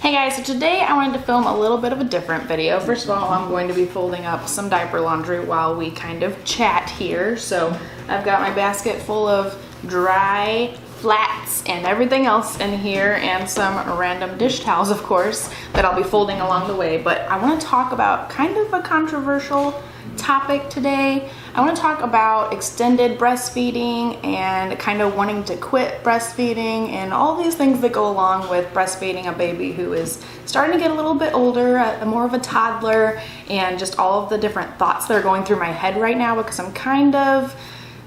Hey guys, so today I wanted to film a little bit of a different video. First of all, I'm going to be folding up some diaper laundry while we kind of chat here. So I've got my basket full of dry flats and everything else in here, and some random dish towels, of course, that I'll be folding along the way. But I want to talk about kind of a controversial topic today. I want to talk about extended breastfeeding and kind of wanting to quit breastfeeding and all these things that go along with breastfeeding a baby who is starting to get a little bit older, more of a toddler, and just all of the different thoughts that are going through my head right now, because I'm kind of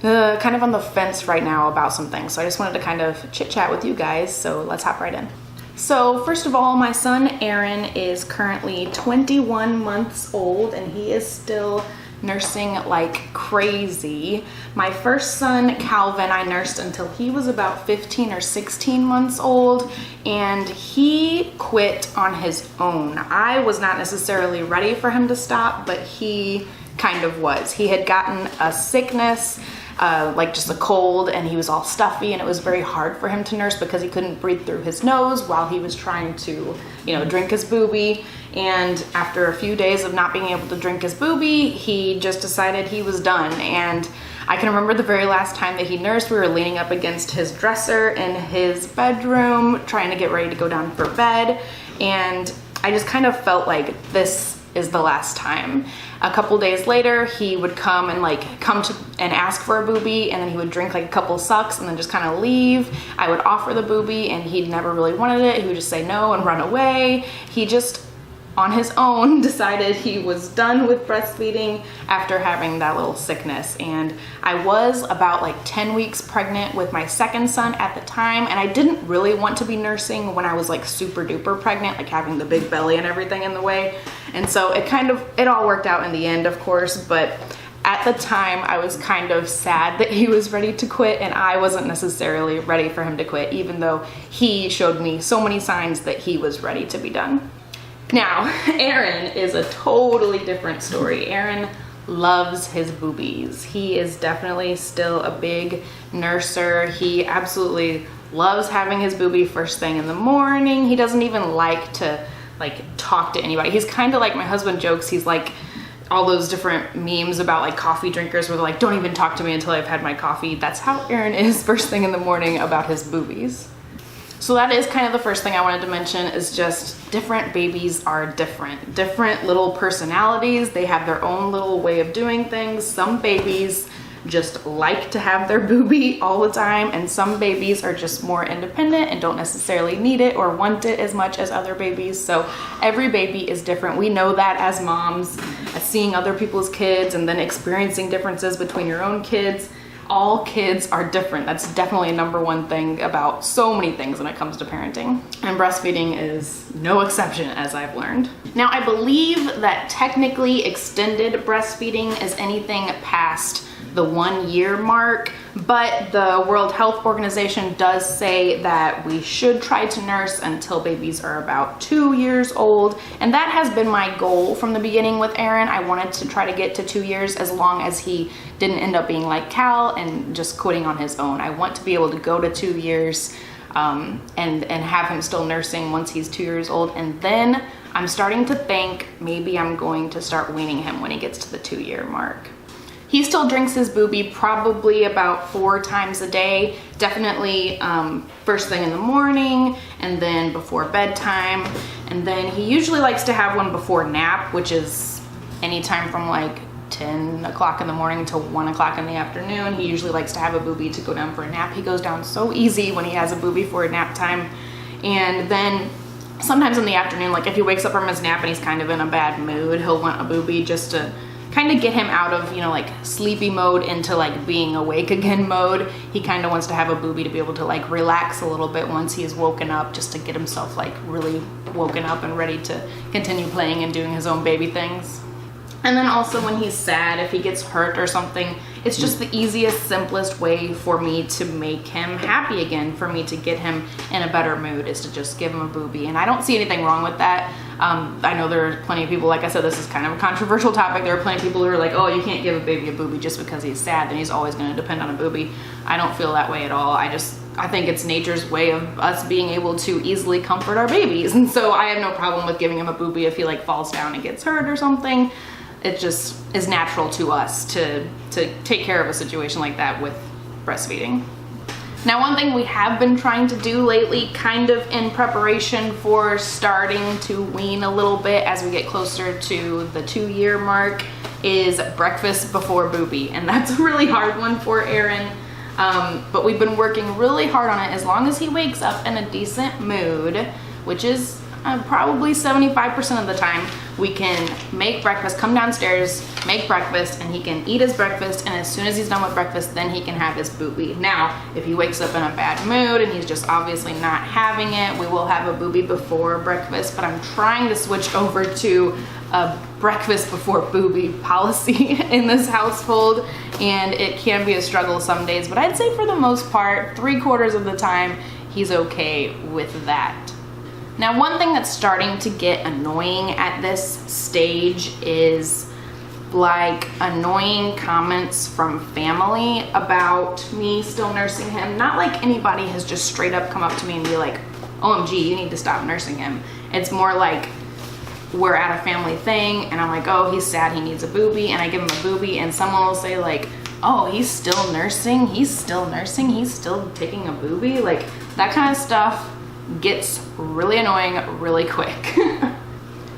on the fence right now about some things. So I just wanted to kind of chit chat with you guys. So let's hop right in. So first of all, my son Eren is currently 21 months old and he is still nursing like crazy. My first son, Calvin, I nursed until he was about 15 or 16 months old, and he quit on his own. I was not necessarily ready for him to stop, but he kind of was. He had gotten a sickness, like just a cold, and he was all stuffy, and it was very hard for him to nurse because he couldn't breathe through his nose while he was trying to, drink his boobie. And after a few days of not being able to drink his boobie, he just decided he was done. And I can remember the very last time that he nursed, we were leaning up against his dresser in his bedroom, trying to get ready to go down for bed. And I just kind of felt like this is the last time. A couple days later, he would come and ask for a boobie, and then he would drink like a couple sucks and then just kind of leave. I would offer the boobie and he never really wanted it. He would just say no and run away. He just, on his own, decided he was done with breastfeeding after having that little sickness. And I was about 10 weeks pregnant with my second son at the time, and I didn't really want to be nursing when I was super duper pregnant, having the big belly and everything in the way. And so it all worked out in the end, of course, but at the time I was kind of sad that he was ready to quit, and I wasn't necessarily ready for him to quit, even though he showed me so many signs that he was ready to be done. Now, Eren is a totally different story. Eren loves his boobies. He is definitely still a big nurser. He absolutely loves having his boobie first thing in the morning. He doesn't even like to talk to anybody. He's kind of like, my husband jokes, he's like all those different memes about coffee drinkers where they're like, don't even talk to me until I've had my coffee. That's how Eren is first thing in the morning about his boobies. So that is kind of the first thing I wanted to mention, is just different babies are different. Different little personalities. They have their own little way of doing things. Some babies just like to have their boobie all the time, and some babies are just more independent and don't necessarily need it or want it as much as other babies. So every baby is different. We know that as moms, as seeing other people's kids and then experiencing differences between your own kids. All kids are different. That's definitely a number one thing about so many things when it comes to parenting. And breastfeeding is no exception, as I've learned. Now, I believe that technically extended breastfeeding is anything past the 1 year mark, but the World Health Organization does say that we should try to nurse until babies are about 2 years old. And that has been my goal from the beginning with Eren. I wanted to try to get to 2 years, as long as he didn't end up being like Cal and just quitting on his own. I want to be able to go to 2 years and have him still nursing once he's 2 years old. And then I'm starting to think maybe I'm going to start weaning him when he gets to the 2 year mark. He still drinks his boobie probably about 4 times a day, definitely first thing in the morning and then before bedtime. And then he usually likes to have one before nap, which is anytime from 10 o'clock in the morning till 1 o'clock in the afternoon. He usually likes to have a boobie to go down for a nap. He goes down so easy when he has a boobie for a nap time. And then sometimes in the afternoon, if he wakes up from his nap and he's kind of in a bad mood, he'll want a boobie just to kind of get him out of, sleepy mode into being awake again mode. He kind of wants to have a boobie to be able to relax a little bit once he's woken up, just to get himself really woken up and ready to continue playing and doing his own baby things. And then also when he's sad, if he gets hurt or something, it's just the easiest, simplest way for me to make him happy again, for me to get him in a better mood, is to just give him a boobie. And I don't see anything wrong with that. I know there are plenty of people, like I said, this is kind of a controversial topic. There are plenty of people who are like, oh, you can't give a baby a boobie just because he's sad, then he's always going to depend on a boobie. I don't feel that way at all. I just I think it's nature's way of us being able to easily comfort our babies. And so I have no problem with giving him a boobie if he like falls down and gets hurt or something. It just is natural to us to take care of a situation like that with breastfeeding. Now, one thing we have been trying to do lately, kind of in preparation for starting to wean a little bit as we get closer to the 2-year mark, is breakfast before Boobie. And that's a really hard one for Eren. But we've been working really hard on it. As long as he wakes up in a decent mood, which is probably 75% of the time, we can make breakfast, come downstairs, make breakfast, and he can eat his breakfast, and as soon as he's done with breakfast, then he can have his boobie. Now, if he wakes up in a bad mood and he's just obviously not having it, we will have a boobie before breakfast, but I'm trying to switch over to a breakfast before boobie policy in this household, and it can be a struggle some days, but I'd say for the most part, 3/4 of the time, he's okay with that. Now, one thing that's starting to get annoying at this stage is like annoying comments from family about me still nursing him. Not like anybody has just straight up come up to me and be like, OMG, you need to stop nursing him. It's more like we're at a family thing and I'm like, oh, he's sad, he needs a boobie, and I give him a boobie, and someone will say like, oh, he's still nursing, he's still taking a boobie. Like, that kind of stuff gets really annoying really quick.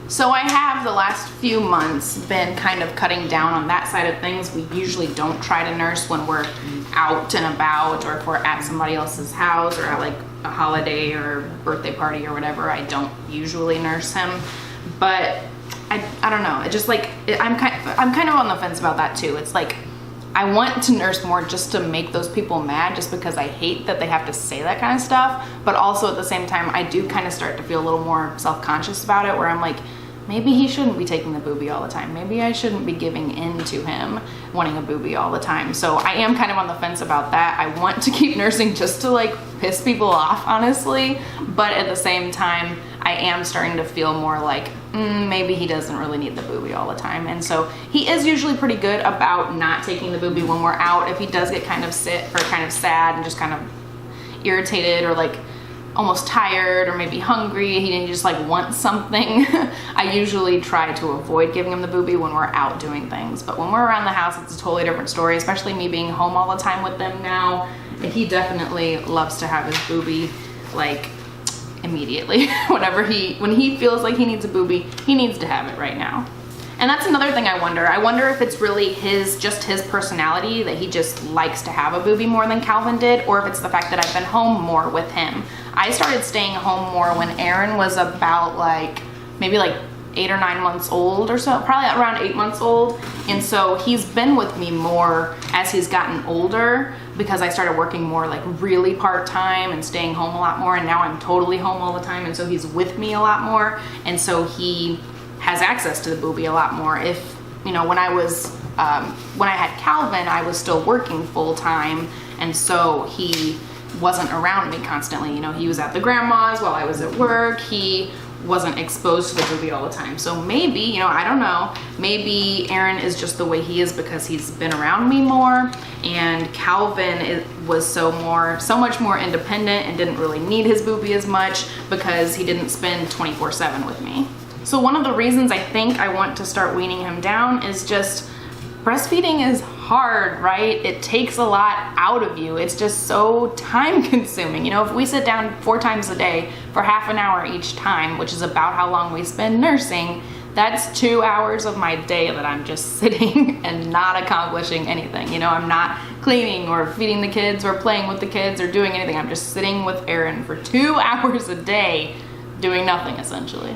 So I have the last few months been kind of cutting down on that side of things. We usually don't try to nurse when we're out and about, or if we're at somebody else's house or at like a holiday or birthday party or whatever. I don't usually nurse him, but I don't know. It just like, I'm kind of on the fence about that too. It's like, I want to nurse more just to make those people mad, just because I hate that they have to say that kind of stuff. But also at the same time, I do kind of start to feel a little more self-conscious about it, where I'm like, maybe he shouldn't be taking the boobie all the time. Maybe I shouldn't be giving in to him wanting a boobie all the time. So I am kind of on the fence about that. I want to keep nursing just to like piss people off, honestly. But at the same time, I am starting to feel more like, maybe he doesn't really need the boobie all the time. And so he is usually pretty good about not taking the boobie when we're out. If he does get kind of sick or kind of sad and just kind of irritated or like almost tired or maybe hungry, he just like wants something, I usually try to avoid giving him the boobie when we're out doing things. But when we're around the house, it's a totally different story, especially me being home all the time with them now. And he definitely loves to have his boobie like immediately. When he feels like he needs a boobie, he needs to have it right now. And that's another thing I wonder if it's really just his personality that he just likes to have a boobie more than Calvin did, or if it's the fact that I've been home more with him. I started staying home more when Eren was about like maybe like 8 or 9 months old or so, probably around 8 months old. And so he's been with me more as he's gotten older, because I started working more like really part-time and staying home a lot more, and now I'm totally home all the time, and so he's with me a lot more, and so he has access to the boobie a lot more. If, you know, when I had Calvin, I was still working full-time, and so he wasn't around me constantly. You know, he was at the grandma's while I was at work. He wasn't exposed to the boobie all the time. So maybe, you know, I don't know, maybe Eren is just the way he is because he's been around me more, and Calvin was so much more independent and didn't really need his boobie as much because he didn't spend 24/7 with me. So one of the reasons I think I want to start weaning him down is just breastfeeding is hard, right? It takes a lot out of you. It's just so time consuming. You know, if we sit down 4 times a day for half an hour each time, which is about how long we spend nursing, that's 2 hours of my day that I'm just sitting and not accomplishing anything. You know, I'm not cleaning or feeding the kids or playing with the kids or doing anything. I'm just sitting with Eren for 2 hours a day doing nothing, essentially.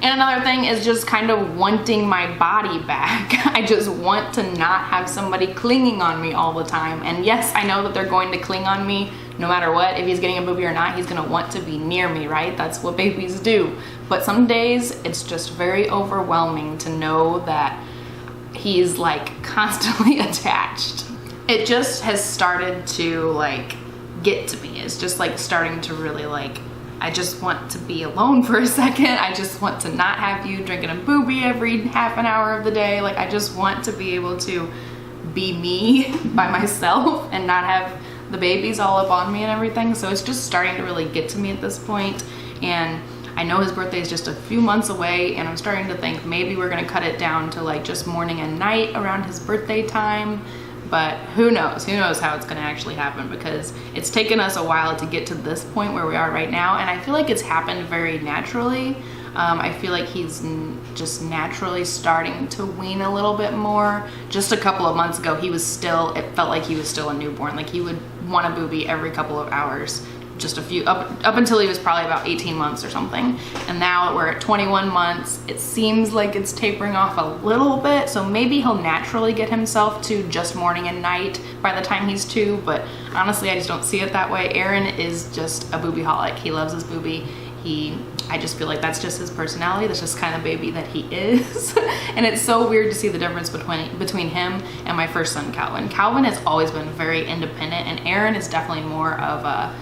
And another thing is just kind of wanting my body back. I just want to not have somebody clinging on me all the time. And yes, I know that they're going to cling on me no matter what. If he's getting a boobie or not, he's gonna want to be near me, right? That's what babies do. But some days it's just very overwhelming to know that he's like constantly attached. It just has started to like get to me. It's just like starting to really like, I just want to be alone for a second. I just want to not have you drinking a boobie every half an hour of the day. Like, I just want to be able to be me by myself and not have the baby's all up on me and everything, so it's just starting to really get to me at this point. And I know his birthday is just a few months away, and I'm starting to think maybe we're gonna cut it down to like just morning and night around his birthday time. But who knows how it's gonna actually happen, because it's taken us a while to get to this point where we are right now, and I feel like it's happened very naturally. I feel like he's just naturally starting to wean a little bit more. Just a couple of months ago, it felt like he was still a newborn. Like he would want a boobie every couple of hours. Just up until he was probably about 18 months or something. And now we're at 21 months. It seems like it's tapering off a little bit, so maybe he'll naturally get himself to just morning and night by the time he's 2, but honestly, I just don't see it that way. Eren is just a boobie-holic. He loves his boobie. I just feel like that's just his personality. That's just kind of baby that he is. And it's so weird to see the difference between him and my first son, Calvin. Calvin has always been very independent, and Eren is definitely more of a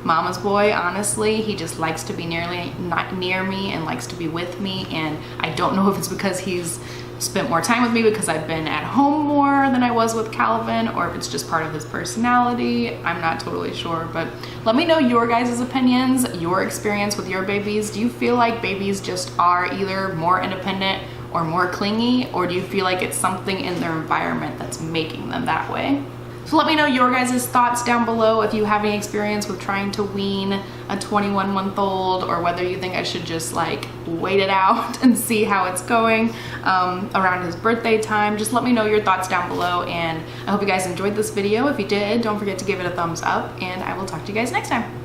mama's boy, honestly. He just likes to be near me and likes to be with me, and I don't know if it's because he's spent more time with me because I've been at home more than I was with Calvin, or if it's just part of his personality. I'm not totally sure, but let me know your guys' opinions, your experience with your babies. Do you feel like babies just are either more independent or more clingy, or do you feel like it's something in their environment that's making them that way? So let me know your guys' thoughts down below if you have any experience with trying to wean a 21-month-old, or whether you think I should just like wait it out and see how it's going around his birthday time. Just let me know your thoughts down below, and I hope you guys enjoyed this video. If you did, don't forget to give it a thumbs up, and I will talk to you guys next time.